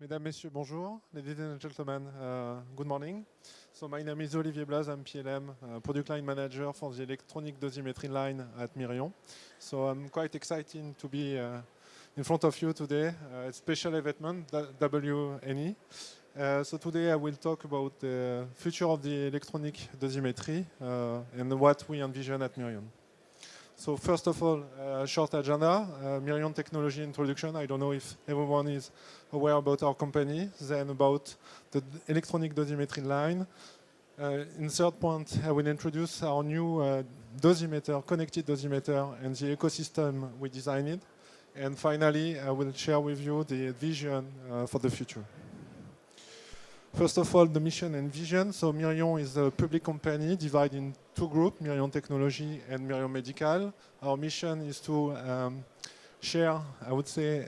Mesdames, Messieurs, bonjour. Ladies and gentlemen, good morning. So my name is Olivier Blaz, I'm PLM, Product Line Manager for the Electronic Dosimetry line at Mirion. So I'm quite excited to be in front of you today. It's a special event, WNE. So today I will talk about the future of the electronic dosimetry and what we envision at Mirion. So first of all, short agenda, Mirion technology introduction. I don't know if everyone is aware about our company, then about the electronic dosimetry line. In third point, I will introduce our new dosimeter, connected dosimeter, and the ecosystem we designed. And finally, I will share with you the vision for the future. First of all, the mission and vision. So Mirion is a public company divided in two groups, Mirion Technology and Mirion Medical. Our mission is to share, I would say,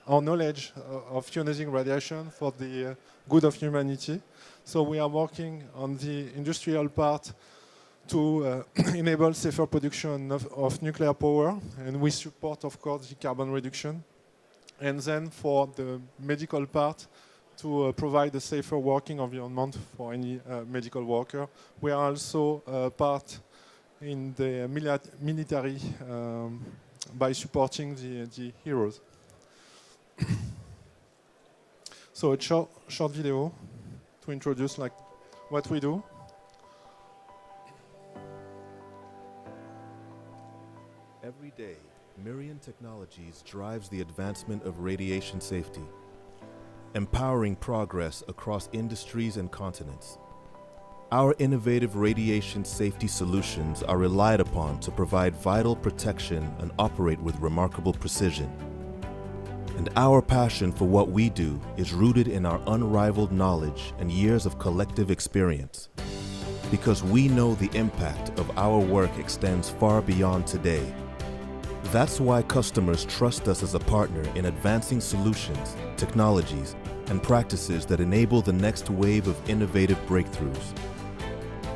our knowledge of ionizing radiation for the good of humanity. So we are working on the industrial part to enable safer production of nuclear power, and we support, of course, the carbon reduction. And then for the medical part, to provide a safer working environment for any medical worker. We are also part in the military by supporting the heroes. So a short video to introduce like what we do. Every day, Mirion Technologies drives the advancement of radiation safety, empowering progress across industries and continents. Our innovative radiation safety solutions are relied upon to provide vital protection and operate with remarkable precision. And our passion for what we do is rooted in our unrivaled knowledge and years of collective experience, because we know the impact of our work extends far beyond today. That's why customers trust us as a partner in advancing solutions, technologies, and practices that enable the next wave of innovative breakthroughs.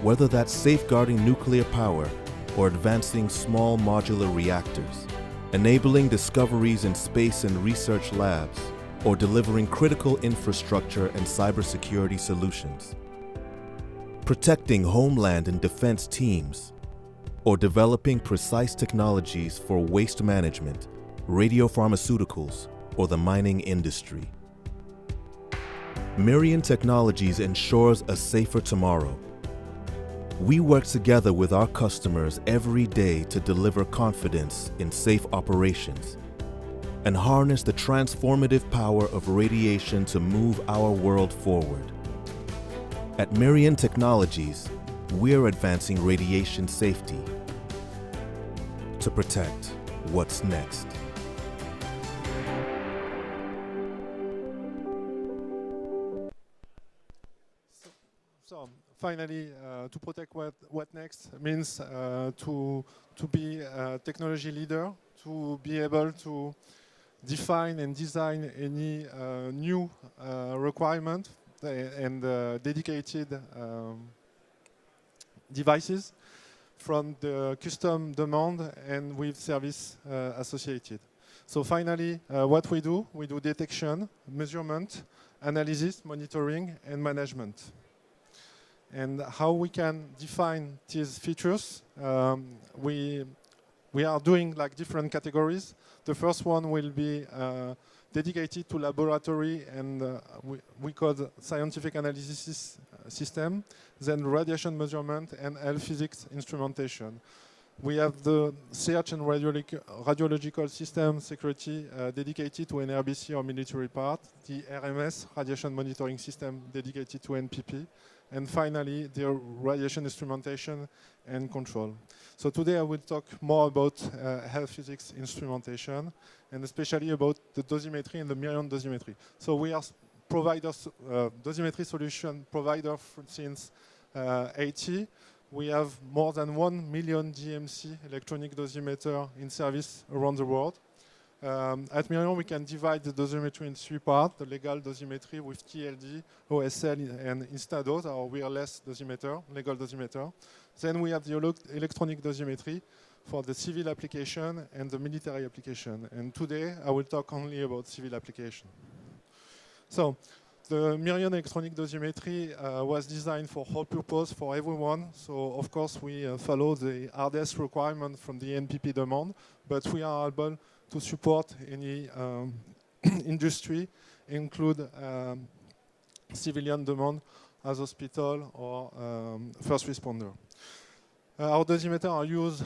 Whether that's safeguarding nuclear power or advancing small modular reactors, enabling discoveries in space and research labs, or delivering critical infrastructure and cybersecurity solutions. Protecting homeland and defense teams, or developing precise technologies for waste management, radiopharmaceuticals, or the mining industry. Mirion Technologies ensures a safer tomorrow. We work together with our customers every day to deliver confidence in safe operations and harness the transformative power of radiation to move our world forward. At Mirion Technologies, we're advancing radiation safety to protect what's next. So finally, to protect what next means to be a technology leader, to be able to define and design any new requirement and dedicated devices from the custom demand and with service associated. So finally, what we do detection, measurement, analysis, monitoring, and management. And how we can define these features, we are doing like different categories. The first one will be dedicated to laboratory and we call the scientific analysis system, then radiation measurement and health physics instrumentation. We have the search and radiological system security dedicated to NRBC or military part, the RMS, radiation monitoring system dedicated to NPP, and finally the radiation instrumentation and control. So today I will talk more about health physics instrumentation and especially about the dosimetry and the Mirion dosimetry. So we are providers, dosimetry solution provider since 80. We have more than 1 million DMC electronic dosimeter in service around the world. At Mirion, we can divide the dosimetry in three parts: the legal dosimetry with TLD, OSL, and Instadose, our wireless dosimeter, legal dosimeter. Then we have the electronic dosimetry for the civil application and the military application. And today, I will talk only about civil application. So the Mirion electronic dosimetry was designed for all purpose for everyone. So of course we follow the hardest requirement from the NPP demand, but we are able to support any industry, include civilian demand as hospital or first responder. Our dosimeters are used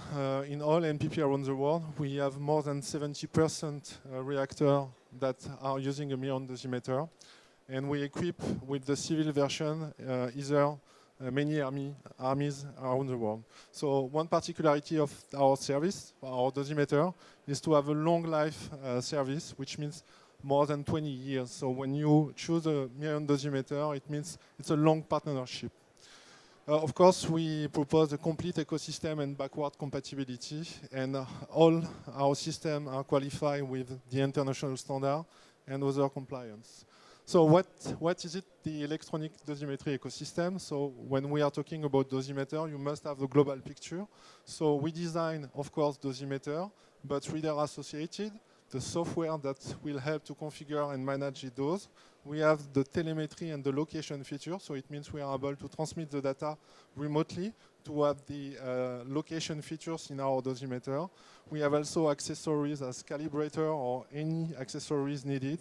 in all NPP around the world. We have more than 70% reactors that are using a Mirion dosimeter. And we equip with the civil version either many armies around the world. So one particularity of our service, our dosimeter, is to have a long life service, which means more than 20 years. So when you choose a Mirion dosimeter, it means it's a long partnership. Of course, we propose a complete ecosystem and backward compatibility, and all our systems are qualified with the international standard and other compliance. So what is it, the electronic dosimetry ecosystem? So when we are talking about dosimeter, you must have the global picture. So we design, of course, dosimeter, but reader associated, the software that will help to configure and manage the dose. We have the telemetry and the location feature, so it means we are able to transmit the data remotely to have the location features in our dosimeter. We have also accessories as calibrator or any accessories needed.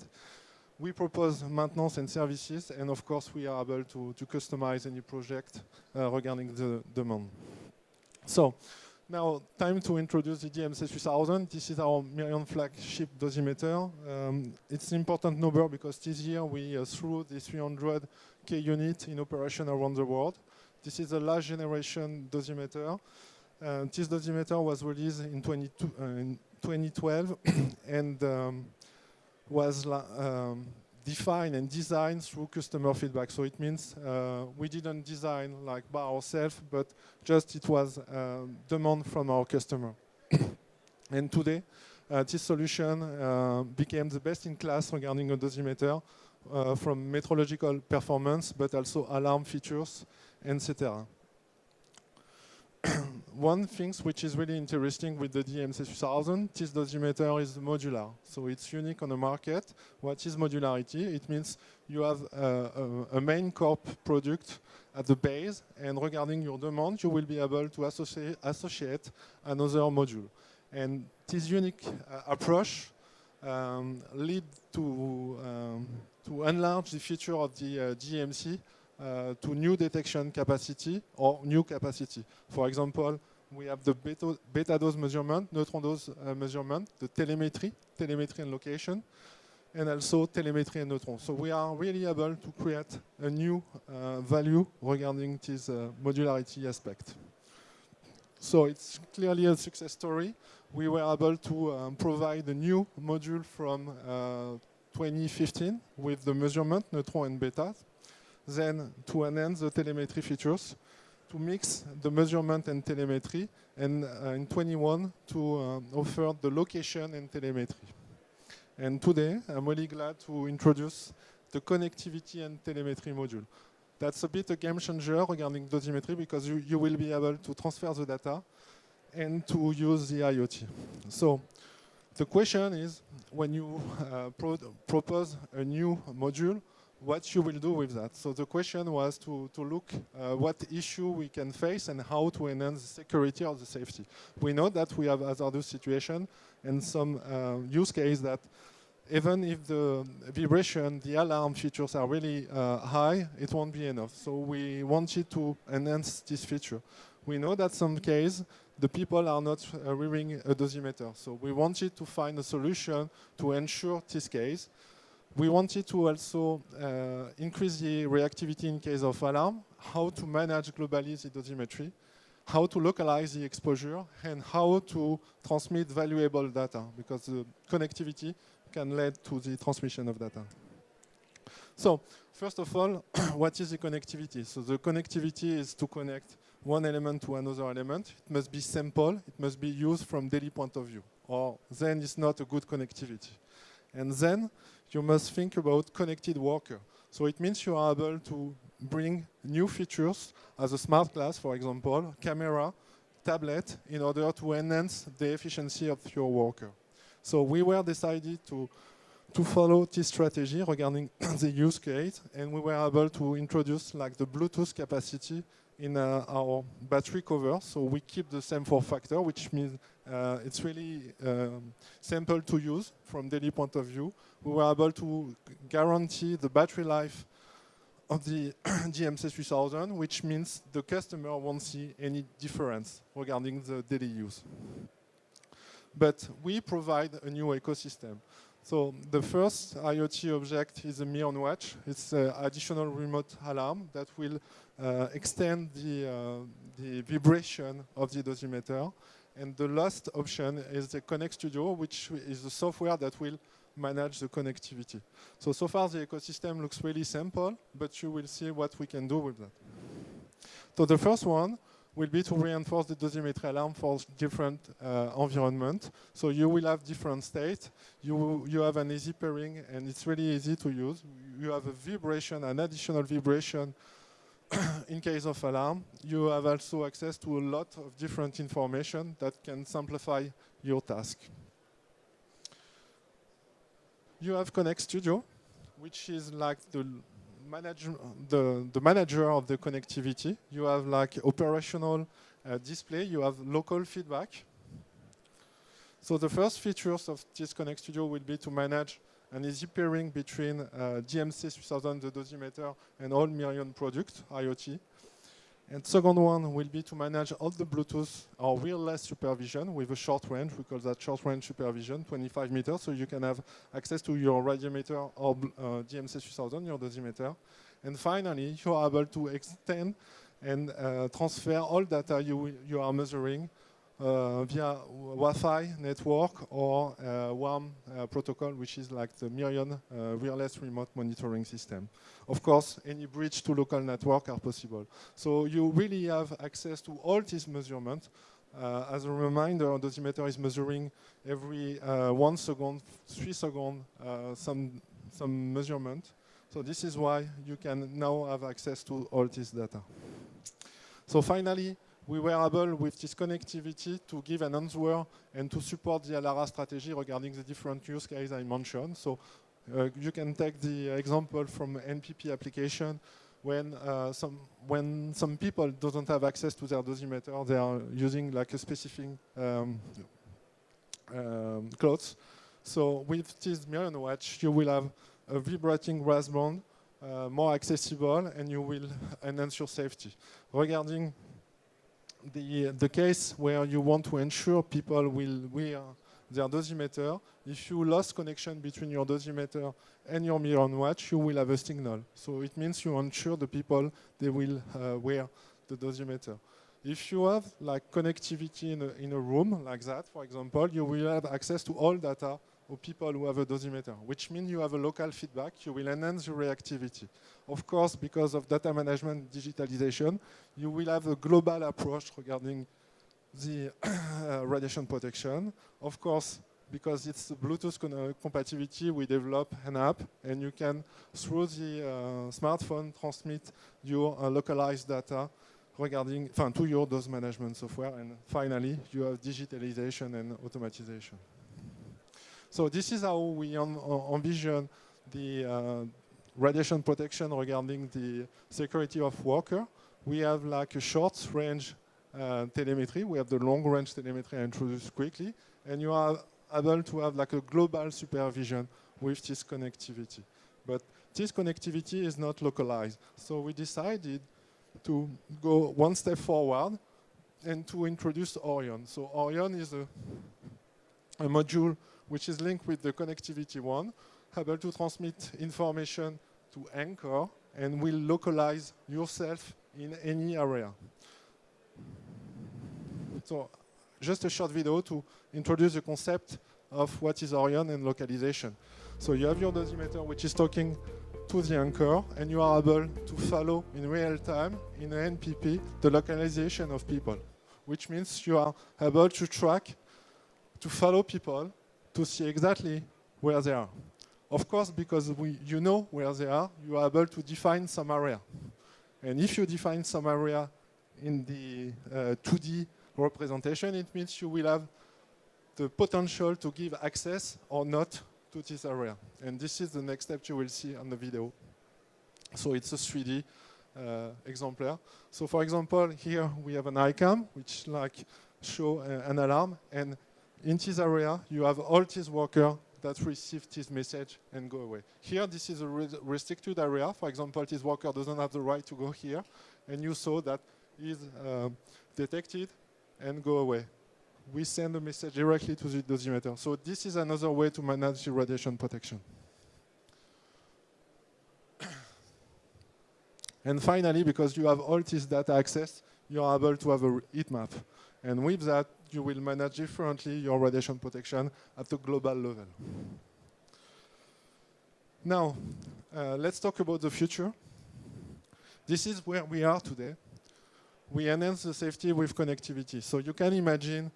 We propose maintenance and services, and of course we are able to customize any project regarding the demand. So now time to introduce the DMC3000. This is our Mirion flagship dosimeter. It's an important number because this year we threw the 300K unit in operation around the world. This is a last generation dosimeter. This dosimeter was released in 2012 and was defined and designed through customer feedback. So it means we didn't design like by ourselves, but just it was demand from our customer. And today, this solution became the best in class regarding a dosimeter from metrological performance, but also alarm features, etc. One thing which is really interesting with the DMC3000, this dosimeter is modular. So it's unique on the market. What is modularity? It means you have a main core product at the base, and regarding your demand, you will be able to associate another module. And this unique approach lead to enlarge the feature of the DMC to new detection capacity or new capacity. For example, we have the beta dose measurement, neutron dose measurement, the telemetry and location, and also telemetry and neutron. So we are really able to create a new value regarding this modularity aspect. So it's clearly a success story. We were able to provide a new module from 2015 with the measurement, neutron and beta. Then to enhance the telemetry features, to mix the measurement and telemetry, and in 21 to offer the location and telemetry. And today, I'm really glad to introduce the connectivity and telemetry module. That's a bit a game changer regarding dosimetry because you will be able to transfer the data and to use the IoT. So the question is, when you propose a new module, what you will do with that. So the question was to look what issue we can face and how to enhance the security or the safety. We know that we have hazardous situation and some use case that even if the vibration, the alarm features are really high, it won't be enough. So we wanted to enhance this feature. We know that some case, the people are not wearing a dosimeter. So we wanted to find a solution to ensure this case. We wanted to also increase the reactivity in case of alarm, how to manage globally the dosimetry, how to localize the exposure, and how to transmit valuable data, because the connectivity can lead to the transmission of data. So, first of all, what is the connectivity? So the connectivity is to connect one element to another element. It must be simple, it must be used from daily point of view, or then it's not a good connectivity. And then you must think about connected worker. So it means you are able to bring new features as a smart glass, for example, camera, tablet, in order to enhance the efficiency of your worker. So we were decided to to follow this strategy regarding the use case, and we were able to introduce like the Bluetooth capacity in our battery cover. So we keep the same form factor, which means it's really simple to use from daily point of view. We were able to guarantee the battery life of the GMC 3000, which means the customer won't see any difference regarding the daily use. But we provide a new ecosystem. So the first IoT object is a Mirion watch. It's an additional remote alarm that will extend the vibration of the dosimeter. And the last option is the Connect Studio, which is the software that will manage the connectivity. So far the ecosystem looks really simple, but you will see what we can do with that. So the first one will be to reinforce the dosimetry alarm for different environments. So you will have different states. You have an easy pairing, and it's really easy to use. You have a vibration, an additional vibration in case of alarm. You have also access to a lot of different information that can simplify your task. You have Connect Studio, which is like the manager of the connectivity. You have like operational display. You have local feedback. So the first features of this Connect Studio will be to manage an easy pairing between GMC 3000, the dosimeter, and all Mirion products, IoT. And second one will be to manage all the Bluetooth or wireless supervision with a short range. We call that short range supervision, 25 meters, so you can have access to your radiometer or GMC 3000, your dosimeter. And finally, you are able to extend and transfer all data you are measuring via Wi-Fi network or WAM protocol, which is like the Mirion wireless remote monitoring system. Of course, any bridge to local network are possible. So you really have access to all these measurements. As a reminder, dosimeter is measuring every 1 second, 3 seconds, some measurement. So this is why you can now have access to all this data. So finally, we were able, with this connectivity, to give an answer and to support the ALARA strategy regarding the different use cases I mentioned. So you can take the example from NPP application when some people don't have access to their dosimeter, they are using like a specific clothes. So with this Mirion watch, you will have a vibrating brass band, more accessible, and you will enhance your safety. Regarding the case where you want to ensure people will wear their dosimeter, if you lost connection between your dosimeter and your Mirion watch, you will have a signal. So it means you ensure the people, they will wear the dosimeter. If you have like connectivity in a room like that, for example, you will have access to all data of people who have a dosimeter, which means you have a local feedback, you will enhance your reactivity. Of course, because of data management digitalization, you will have a global approach regarding the radiation protection. Of course, because it's Bluetooth compatibility, we develop an app, and you can, through the smartphone, transmit your localized data regarding to your dose management software. And finally, you have digitalization and automatization. So this is how we envision the radiation protection regarding the security of worker. We have like a short range telemetry. We have the long range telemetry I introduced quickly. And you are able to have like a global supervision with this connectivity. But this connectivity is not localized. So we decided to go one step forward and to introduce Orion. So Orion is a module which is linked with the connectivity one, able to transmit information to anchor, and will localize yourself in any area. So just a short video to introduce the concept of what is Orion and localization. So you have your dosimeter which is talking to the anchor, and you are able to follow in real time in an NPP the localization of people, which means you are able to track, to follow people, to see exactly where they are. Of course, because you know where they are, you are able to define some area. And if you define some area in the 2D representation, it means you will have the potential to give access or not to this area. And this is the next step you will see on the video. So it's a 3D exemplar. So for example, here we have an ICAM, which show an alarm. And in this area, you have all these workers that receive this message and go away. Here, this is a restricted area. For example, this worker doesn't have the right to go here. And you saw that he's detected and go away. We send a message directly to the dosimeter. So this is another way to manage the radiation protection. And finally, because you have all this data access, you are able to have a heat map. And with that, you will manage differently your radiation protection at a global level. Now, let's talk about the future. This is where we are today. We enhance the safety with connectivity. So you can imagine,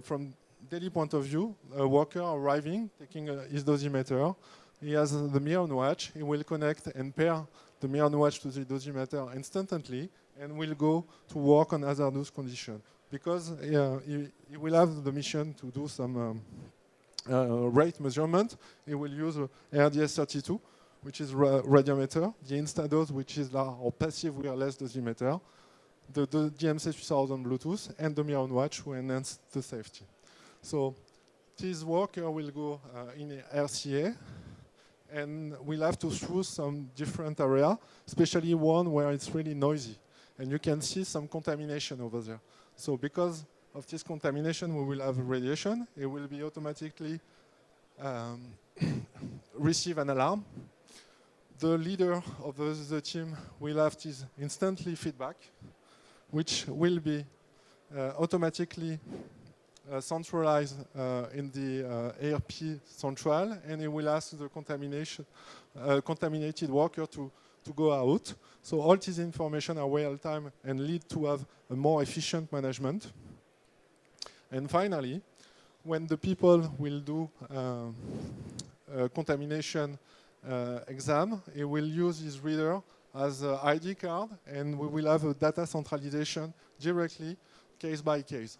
from daily point of view, a worker arriving, taking his dosimeter. He has the Mirion watch. He will connect and pair the Mirion watch to the dosimeter instantly and will go to work on hazardous conditions. Because he will have the mission to do some rate measurement. He will use RDS32, which is radiometer, the Instadose, which is our passive wireless dosimeter, the DMC3000 Bluetooth, and the Mirion watch to enhance the safety. So this worker will go in RCA, and we'll have to choose some different area, especially one where it's really noisy. And you can see some contamination over there. So because of this contamination, we will have radiation. It will be automatically receive an alarm. The leader of the team will have this instantly feedback, which will be automatically centralized in the ARP central, and it will ask the contaminated worker to go out. So all this information are real time and lead to have a more efficient management. And finally, when the people will do contamination exam, it will use his reader as an ID card, and we will have a data centralization directly, case by case.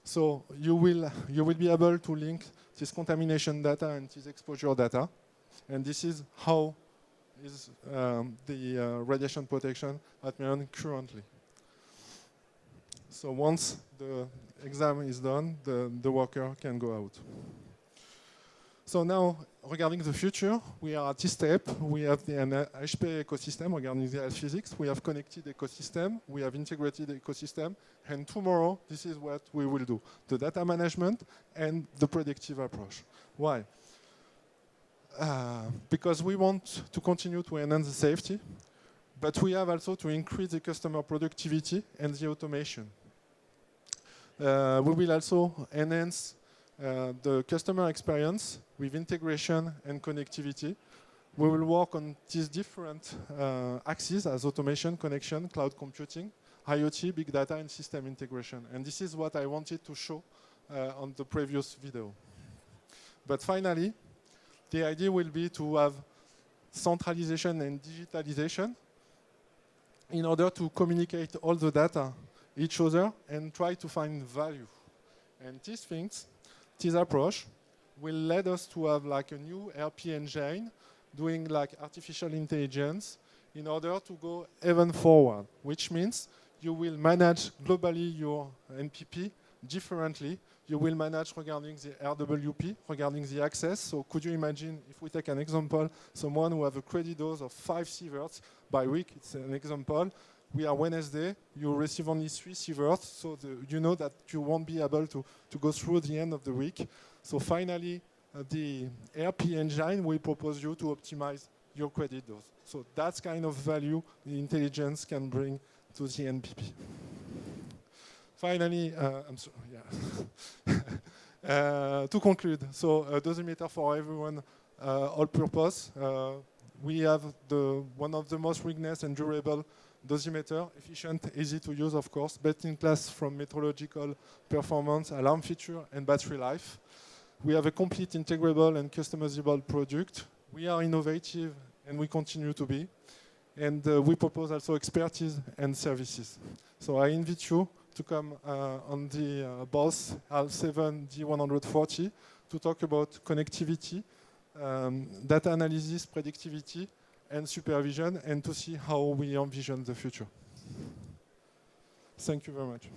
So you will be able to link this contamination data and this exposure data, and this is how is the radiation protection at Mirion currently. So once the exam is done, the worker can go out. So now, regarding the future, we are at this step. We have the HP ecosystem regarding the health physics. We have connected ecosystem. We have integrated ecosystem. And tomorrow, this is what we will do: the data management and the predictive approach. Why? Because we want to continue to enhance the safety, but we have also to increase the customer productivity and the automation. We will also enhance the customer experience with integration and connectivity. We will work on these different axes as automation, connection, cloud computing, IoT, big data, and system integration. And this is what I wanted to show on the previous video. But finally, the idea will be to have centralization and digitalization in order to communicate all the data each other and try to find value. And these things, this approach will lead us to have like a new RP engine doing like artificial intelligence in order to go even forward, which means you will manage globally your NPP differently. You will manage regarding the RWP, regarding the access. So could you imagine, if we take an example, someone who have a credit dose of 5 sieverts by week, it's an example. We are Wednesday, you receive only 3 sieverts, so you know that you won't be able to go through the end of the week. So finally, the RP engine will propose you to optimize your credit dose. So that's kind of value the intelligence can bring to the NPP. Finally, I'm sorry, yeah. To conclude, so dosimeter for everyone, all purpose. We have one of the most rigorous and durable dosimeter, efficient, easy to use, of course, best in class from metrological performance, alarm feature, and battery life. We have a complete integrable and customizable product. We are innovative, and we continue to be. And we propose also expertise and services. So I invite you to come on the BOSS HAL7 D140 to talk about connectivity, data analysis, predictivity, and supervision, and to see how we envision the future. Thank you very much.